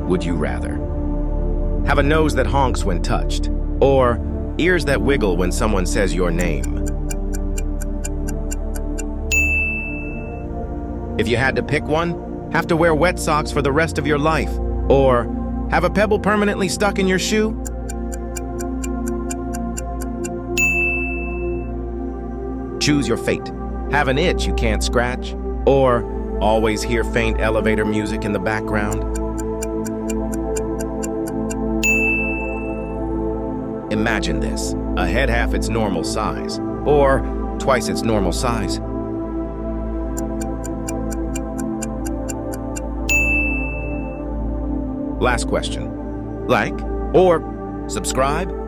would you rather? Have a nose that honks when touched, or ears that wiggle when someone says your name? If you had to pick one, have to wear wet socks for the rest of your life, or have a pebble permanently stuck in your shoe? Choose your fate. Have an itch you can't scratch, or always hear faint elevator music in the background? Imagine this, a head half its normal size, or twice its normal size. Last question. Like or subscribe?